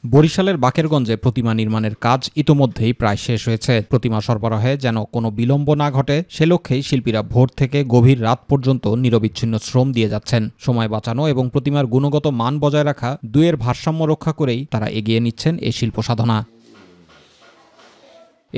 বরিশালের বাকেরগঞ্জে প্রতিমা নির্মাণের কাজ ইতোমধ্যেই প্রায় শেষ হয়েছে। প্রতিমা সরবরাহে যেন কোনো বিলম্ব না ঘটে সে লক্ষ্যেই শিল্পীরা ভোর থেকে গভীর রাত পর্যন্ত নিরবিচ্ছিন্ন শ্রম দিয়ে যাচ্ছেন। সময় বাঁচানো এবং প্রতিমার গুণগত মান বজায় রাখা দুয়ের ভারসাম্য রক্ষা করেই তারা এগিয়ে নিচ্ছেন এই শিল্প সাধনা।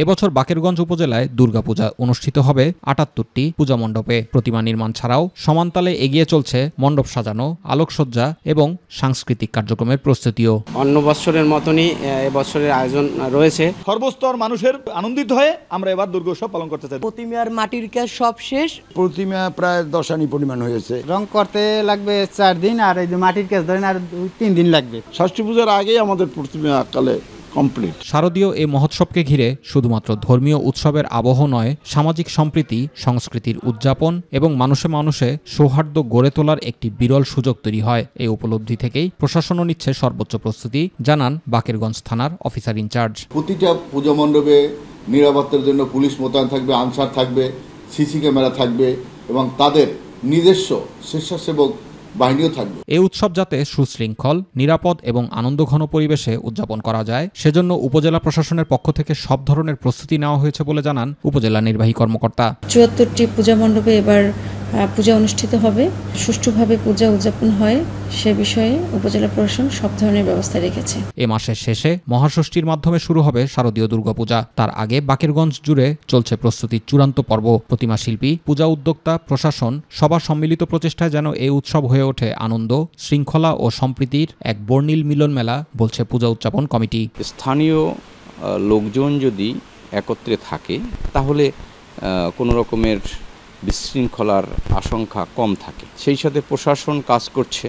এবছর বাকেরগঞ্জ উপজেলায় দুর্গাপূজা অনুষ্ঠিত হবে ৭৮টি পূজা মণ্ডপে। প্রতিমা নির্মাণ ছাড়াও সমানতালে এগিয়ে চলছে মণ্ডপ সাজানো, আলোকসজ্জা এবং সাংস্কৃতিক কার্যক্রমের প্রস্তুতিও। অন্য বছরের মতনই এবছরের আয়োজন রয়েছে। সর্বস্তর মানুষের আনন্দিত হয়ে আমরা এবার দুর্গোৎসব পালন করতে চাই। প্রতিমার মাটির কাজ সব শেষ। প্রতিমা প্রায় 10 আনি পরিমাণ হয়েছে। রং করতে লাগবে 4 দিন, আর এই যে মাটির কাজ ধরেন আর 3 দিন লাগবে। ষষ্ঠী পূজার আগেই আমাদের প্রতিমা কালে কমপ্লিট। শারদীয় এই মহোৎসবকে ঘিরে শুধুমাত্র ধর্মীয় উৎসবের আবহ নয়, সামাজিক সম্প্রীতি, সংস্কৃতির উদযাপন এবং মানুষে মানুষে সৌহার্দ্য গড়ে তোলার একটি বিরল সুযোগ তৈরি হয়। এই উপলব্ধি থেকেই প্রশাসনও নিচ্ছে সর্বোচ্চ প্রস্তুতি, জানান বাকেরগঞ্জ থানার অফিসার ইনচার্জ। প্রতিটা পূজা মণ্ডপে নিরাপত্তার জন্য পুলিশ মোতায়েন থাকবে, আনসার থাকবে, সিসি ক্যামেরা থাকবে এবং তাদের নিজস্ব স্বেচ্ছাসেবক বাহিনীও থাকবে। এই উৎসব যাতে সুশৃঙ্খল, নিরাপদ এবং আনন্দঘন পরিবেশে উদযাপন করা যায় সেজন্য উপজেলা প্রশাসনের পক্ষ থেকে সব ধরনের প্রস্তুতি নেওয়া হয়েছে বলে জানান উপজেলা নির্বাহী কর্মকর্তা। ৭৪টি পূজা মণ্ডপে এবার পূজা অনুষ্ঠিত হবে। সুষ্ঠুভাবে পূজা উদযাপন হয় সে বিষয়ে উপজেলা প্রশাসন সব ধরনের ব্যবস্থা রেখেছে। এ মাসের শেষে মহাষষ্ঠীর মাধ্যমে শুরু হবে শারদীয় দুর্গাপূজা। তার আগে বাকেরগঞ্জ জুড়ে চলছে প্রস্তুতির চূড়ান্ত পর্ব। প্রতিমা শিল্পী, পূজা উদ্যোক্তা, প্রশাসন সবার সম্মিলিত প্রচেষ্টায় যেন এই উৎসব হয়ে ওঠে আনন্দ, শৃঙ্খলা ও সম্প্রীতির এক বর্ণিল মিলন মেলা, বলছে পূজা উদযাপন কমিটি। স্থানীয় লোকজন যদি একত্রে থাকে তাহলে কোনো রকমের বিশৃঙ্খলার আশঙ্কা কম থাকে। সেই সাথে প্রশাসন কাজ করছে,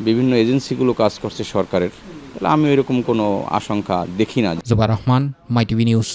বিভিন্ন এজেন্সিগুলো কাজ করছে সরকারের, তাহলে আমি এরকম কোনো আশঙ্কা দেখি না। জুবার রহমান, মাই টিভি নিউজ।